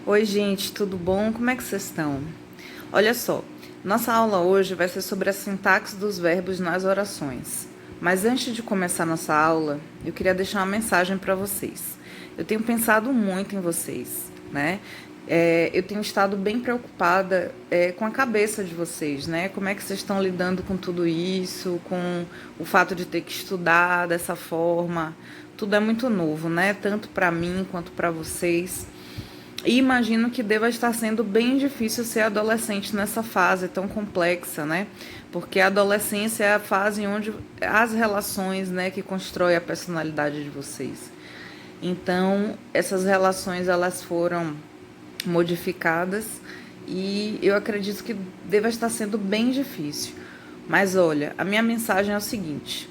Oi, gente, tudo bom? Como é que vocês estão? Olha só, nossa aula hoje vai ser sobre a sintaxe dos verbos nas orações. Mas antes de começar nossa aula, eu queria deixar uma mensagem para vocês. Eu tenho pensado muito em vocês, né? Eu tenho estado bem preocupada com a cabeça de vocês, né? Como é que vocês estão lidando com tudo isso, com o fato de ter que estudar dessa forma. Tudo é muito novo, né? Tanto para mim quanto para vocês. E imagino que deva estar sendo bem difícil ser adolescente nessa fase tão complexa, né? Porque a adolescência é a fase onde as relações, né, que constrói a personalidade de vocês. Então, essas relações elas foram modificadas e eu acredito que deva estar sendo bem difícil. Mas olha, a minha mensagem é o seguinte: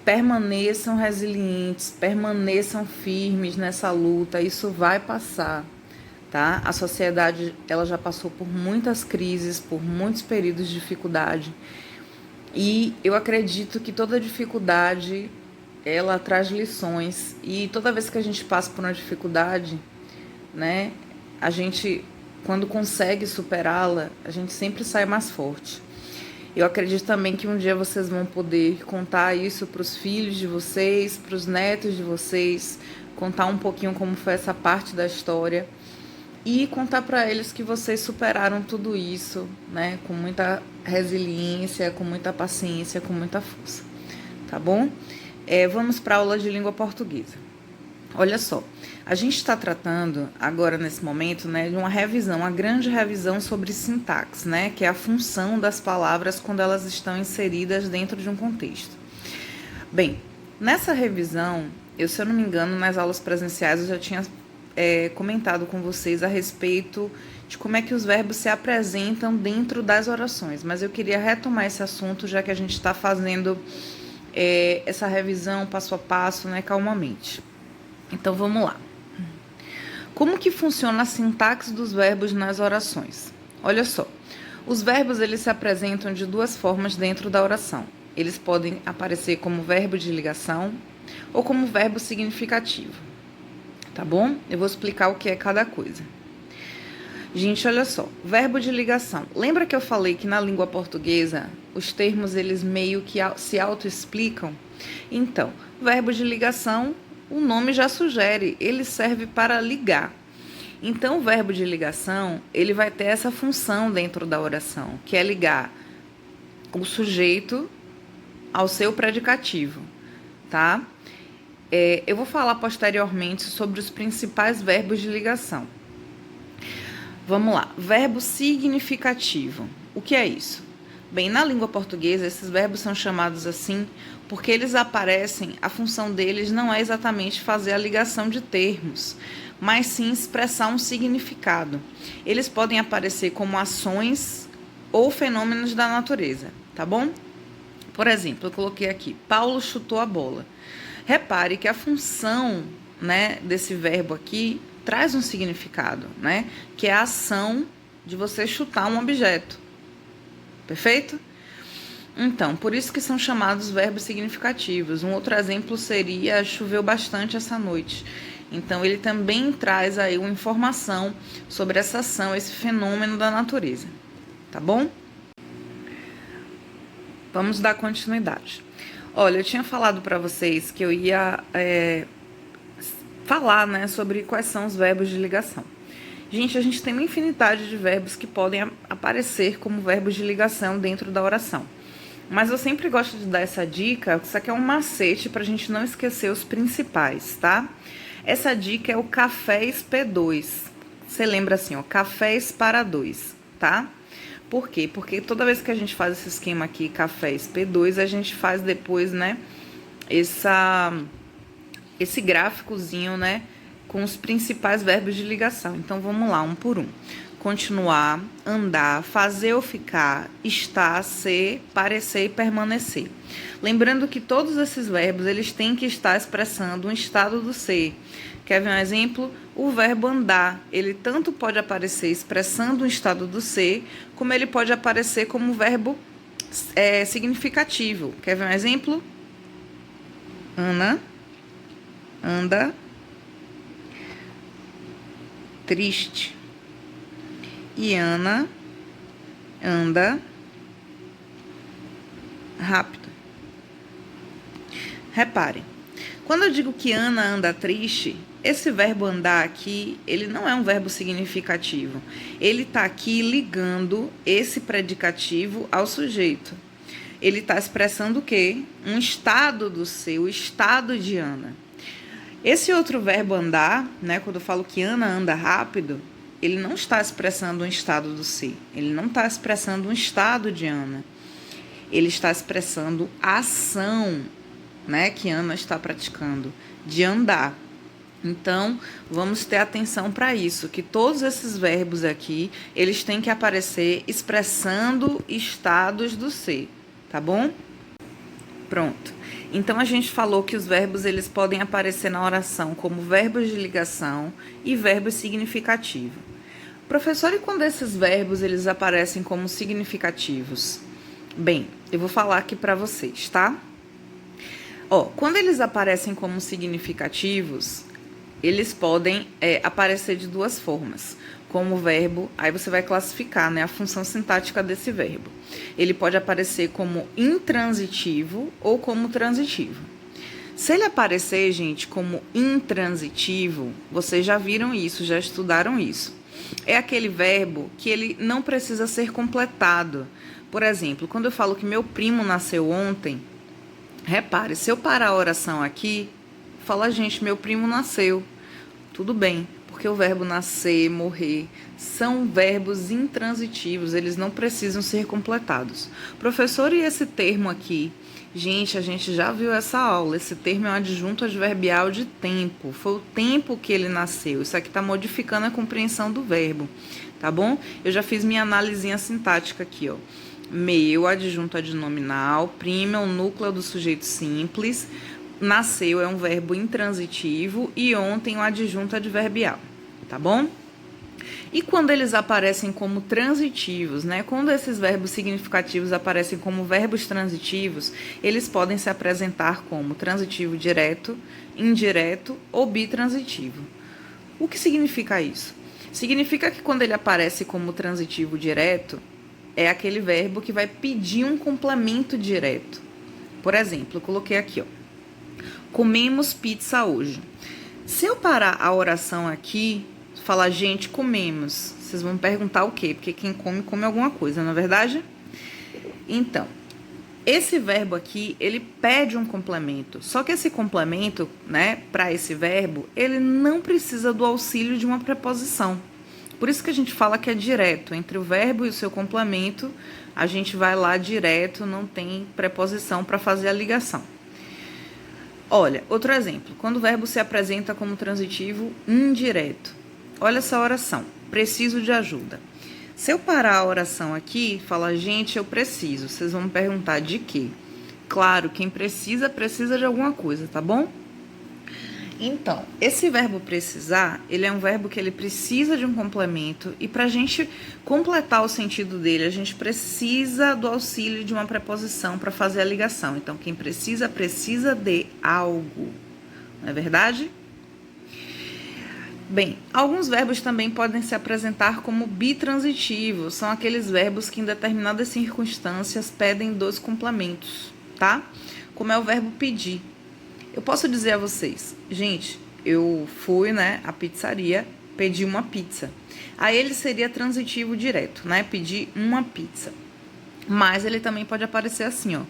permaneçam resilientes, permaneçam firmes nessa luta, isso vai passar, tá? A sociedade, ela já passou por muitas crises, por muitos períodos de dificuldade, e eu acredito que toda dificuldade, ela traz lições, e toda vez que a gente passa por uma dificuldade, né, a gente, quando consegue superá-la, a gente sempre sai mais forte. Eu acredito também que um dia vocês vão poder contar isso para os filhos de vocês, para os netos de vocês, contar um pouquinho como foi essa parte da história e contar para eles que vocês superaram tudo isso, né, com muita resiliência, com muita paciência, com muita força, tá bom? Vamos para a aula de língua portuguesa. Olha só, a gente está tratando agora nesse momento, né, de uma revisão, uma grande revisão sobre sintaxe, né, que é a função das palavras quando elas estão inseridas dentro de um contexto. Bem, nessa revisão, se eu não me engano, nas aulas presenciais eu já tinha comentado com vocês a respeito de como é que os verbos se apresentam dentro das orações, mas eu queria retomar esse assunto já que a gente está fazendo essa revisão passo a passo, né, calmamente. Então vamos lá. Como que funciona a sintaxe dos verbos nas orações? Olha só, os verbos eles se apresentam de duas formas dentro da oração. Eles podem aparecer como verbo de ligação ou como verbo significativo, tá bom? Eu vou explicar o que é cada coisa. Gente, olha só, verbo de ligação. Lembra que eu falei que na língua portuguesa os termos eles meio que se autoexplicam? Então, verbo de ligação, o nome já sugere, ele serve para ligar. Então, o verbo de ligação, ele vai ter essa função dentro da oração, que é ligar o sujeito ao seu predicativo, tá? Eu vou falar posteriormente sobre os principais verbos de ligação. Vamos lá, verbo significativo. O que é isso? Bem, na língua portuguesa, esses verbos são chamados assim porque eles aparecem, a função deles não é exatamente fazer a ligação de termos, mas sim expressar um significado. Eles podem aparecer como ações ou fenômenos da natureza, tá bom? Por exemplo, eu coloquei aqui, Paulo chutou a bola. Repare que a função, né, desse verbo aqui traz um significado, né, que é a ação de você chutar um objeto. Perfeito? Então, por isso que são chamados verbos significativos. Um outro exemplo seria choveu bastante essa noite. Então, ele também traz aí uma informação sobre essa ação, esse fenômeno da natureza. Tá bom? Vamos dar continuidade. Olha, eu tinha falado para vocês que eu ia falar, né, sobre quais são os verbos de ligação. Gente, a gente tem uma infinidade de verbos que podem aparecer como verbos de ligação dentro da oração. Mas eu sempre gosto de dar essa dica, isso aqui é um macete para a gente não esquecer os principais, tá? Essa dica é o cafés P2. Você lembra assim, ó, cafés para dois, tá? Por quê? Porque toda vez que a gente faz esse esquema aqui, cafés P2, a gente faz depois, né, esse gráficozinho, né, com os principais verbos de ligação. Então, vamos lá, um por um. Continuar, andar, fazer ou ficar, estar, ser, parecer e permanecer. Lembrando que todos esses verbos, eles têm que estar expressando um estado do ser. Quer ver um exemplo? O verbo andar, ele tanto pode aparecer expressando um estado do ser, como ele pode aparecer como verbo significativo. Quer ver um exemplo? Ana, anda, triste e Ana anda rápido. Reparem, quando eu digo que Ana anda triste, esse verbo andar aqui, ele não é um verbo significativo. Ele está aqui ligando esse predicativo ao sujeito. Ele está expressando o quê? Um estado do ser, o estado de Ana. Esse outro verbo andar, né, quando eu falo que Ana anda rápido, ele não está expressando um estado do ser. Ele não está expressando um estado de Ana. Ele está expressando a ação, né, que Ana está praticando, de andar. Então, vamos ter atenção para isso, que todos esses verbos aqui, eles têm que aparecer expressando estados do ser, tá bom? Pronto. Então, a gente falou que os verbos, eles podem aparecer na oração como verbos de ligação e verbos significativos. Professor, e quando esses verbos, eles aparecem como significativos? Bem, eu vou falar aqui para vocês, tá? Quando eles aparecem como significativos, eles podem aparecer de duas formas. Como verbo, aí você vai classificar, né, a função sintática desse verbo. Ele pode aparecer como intransitivo ou como transitivo. Se ele aparecer, gente, como intransitivo, vocês já viram isso, já estudaram isso. É aquele verbo que ele não precisa ser completado. Por exemplo, quando eu falo que meu primo nasceu ontem, repare, se eu parar a oração aqui, fala, gente, meu primo nasceu. Tudo bem, porque o verbo nascer, morrer, são verbos intransitivos, eles não precisam ser completados. Professor, e esse termo aqui? Gente, a gente já viu essa aula, esse termo é um adjunto adverbial de tempo, foi o tempo que ele nasceu, isso aqui está modificando a compreensão do verbo, tá bom? Eu já fiz minha análisinha sintática aqui, ó. Meu, adjunto adnominal, primo é o núcleo do sujeito simples, nasceu é um verbo intransitivo e ontem um adjunto adverbial, tá bom? E quando eles aparecem como transitivos, né? Quando esses verbos significativos aparecem como verbos transitivos, eles podem se apresentar como transitivo direto, indireto ou bitransitivo. O que significa isso? Significa que quando ele aparece como transitivo direto, é aquele verbo que vai pedir um complemento direto. Por exemplo, eu coloquei aqui, ó. Comemos pizza hoje. Se eu parar a oração aqui, falar, gente, comemos, vocês vão me perguntar o quê? Porque quem come, come alguma coisa, não é verdade? Então, esse verbo aqui, ele pede um complemento. Só que esse complemento, né, para esse verbo, ele não precisa do auxílio de uma preposição. Por isso que a gente fala que é direto. Entre o verbo e o seu complemento, a gente vai lá direto, não tem preposição para fazer a ligação. Olha, outro exemplo. Quando o verbo se apresenta como transitivo indireto. Olha essa oração. Preciso de ajuda. Se eu parar a oração aqui e falar, gente, eu preciso, vocês vão me perguntar de quê? Claro, quem precisa, precisa de alguma coisa, tá bom? Então, esse verbo precisar, ele é um verbo que ele precisa de um complemento e para a gente completar o sentido dele, a gente precisa do auxílio de uma preposição para fazer a ligação. Então, quem precisa, precisa de algo, não é verdade? Bem, alguns verbos também podem se apresentar como bitransitivos, são aqueles verbos que em determinadas circunstâncias pedem dois complementos, tá? Como é o verbo pedir. Eu posso dizer a vocês, gente, eu fui, né, à pizzaria, pedi uma pizza. Aí ele seria transitivo direto, né, pedir uma pizza. Mas ele também pode aparecer assim, ó,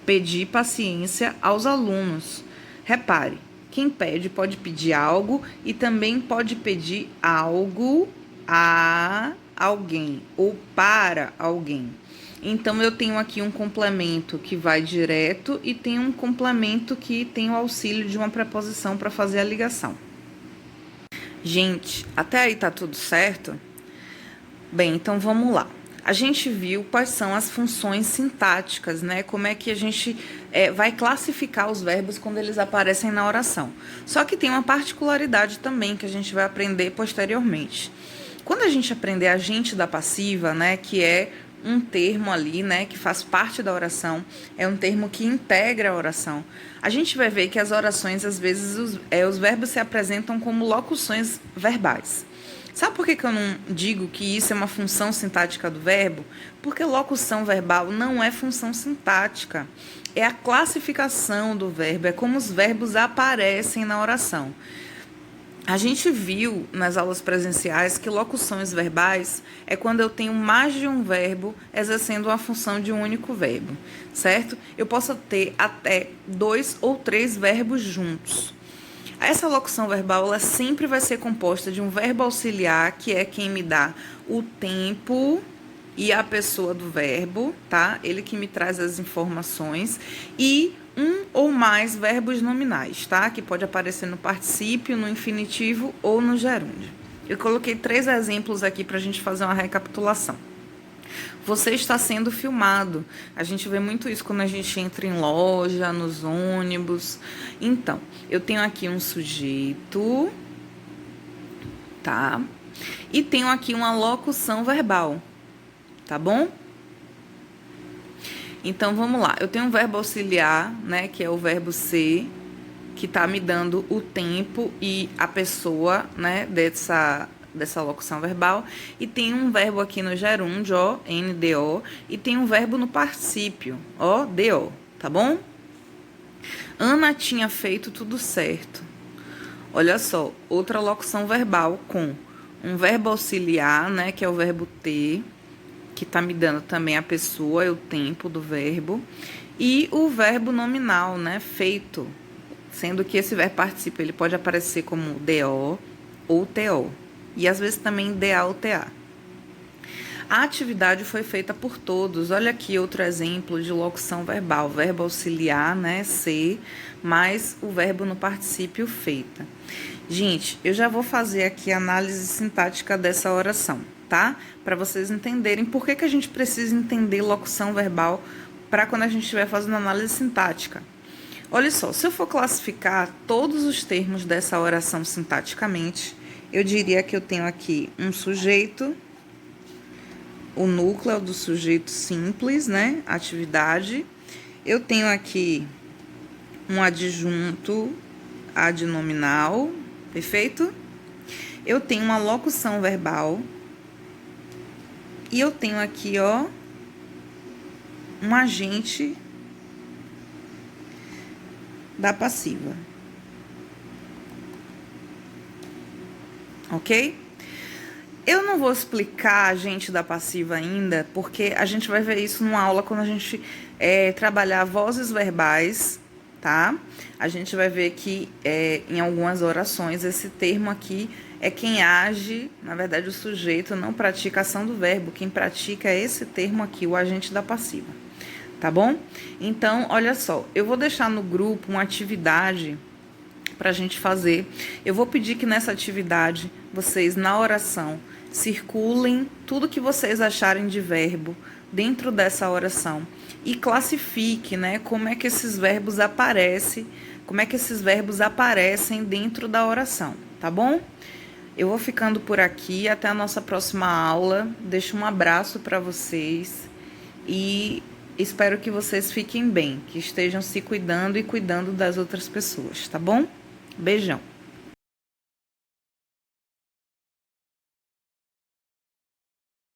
pedir paciência aos alunos. Repare, quem pede pode pedir algo e também pode pedir algo a alguém ou para alguém. Então, eu tenho aqui um complemento que vai direto e tem um complemento que tem o auxílio de uma preposição para fazer a ligação. Gente, até aí tá tudo certo? Bem, então vamos lá. A gente viu quais são as funções sintáticas, né? Como é que a gente vai classificar os verbos quando eles aparecem na oração. Só que tem uma particularidade também que a gente vai aprender posteriormente. Quando a gente aprender agente da passiva, né, que é um termo ali, né, que faz parte da oração, é um termo que integra a oração. A gente vai ver que as orações, às vezes, os verbos se apresentam como locuções verbais. Sabe por que que eu não digo que isso é uma função sintática do verbo? Porque locução verbal não é função sintática. É a classificação do verbo, é como os verbos aparecem na oração. A gente viu nas aulas presenciais que locuções verbais é quando eu tenho mais de um verbo exercendo uma função de um único verbo, certo? Eu posso ter até 2 ou 3 verbos juntos. Essa locução verbal, ela sempre vai ser composta de um verbo auxiliar, que é quem me dá o tempo e a pessoa do verbo, tá? Ele que me traz as informações, e um ou mais verbos nominais, tá? Que pode aparecer no particípio, no infinitivo ou no gerúndio. Eu coloquei 3 exemplos aqui para a gente fazer uma recapitulação. Você está sendo filmado. A gente vê muito isso quando a gente entra em loja, nos ônibus. Então, eu tenho aqui um sujeito, tá? E tenho aqui uma locução verbal, tá bom? Então, vamos lá. Eu tenho um verbo auxiliar, né, que é o verbo ser, que tá me dando o tempo e a pessoa, né, dessa locução verbal, e tem um verbo aqui no gerúndio, ó, NDO, e tem um verbo no particípio, ó, DO, tá bom? Ana tinha feito tudo certo. Olha só, outra locução verbal com um verbo auxiliar, né, que é o verbo ter, que tá me dando também a pessoa e o tempo do verbo, e o verbo nominal, né, feito, sendo que esse verbo particípio, ele pode aparecer como DO ou TO. E às vezes também DA ou TA. A atividade foi feita por todos. Olha aqui outro exemplo de locução verbal. Verbo auxiliar, né? Ser, mais o verbo no particípio feita. Gente, eu já vou fazer aqui a análise sintática dessa oração, tá? Para vocês entenderem por que a gente precisa entender locução verbal para quando a gente estiver fazendo análise sintática. Olha só, se eu for classificar todos os termos dessa oração sintaticamente, eu diria que eu tenho aqui um sujeito, o núcleo do sujeito simples, né? Atividade. Eu tenho aqui um adjunto adnominal, perfeito? Eu tenho uma locução verbal. E eu tenho aqui, ó, um agente da passiva. Ok? Eu não vou explicar a agente da passiva ainda, porque a gente vai ver isso numa aula quando a gente trabalhar vozes verbais, tá? A gente vai ver que em algumas orações esse termo aqui é quem age, na verdade o sujeito não pratica a ação do verbo, quem pratica é esse termo aqui, o agente da passiva, tá bom? Então, olha só, eu vou deixar no grupo uma atividade para a gente fazer. Eu vou pedir que nessa atividade vocês, na oração, circulem tudo que vocês acharem de verbo dentro dessa oração e classifique, né, como é que esses verbos aparecem, dentro da oração, tá bom? Eu vou ficando por aqui, até a nossa próxima aula. Deixo um abraço para vocês e espero que vocês fiquem bem, que estejam se cuidando e cuidando das outras pessoas, tá bom? Beijão.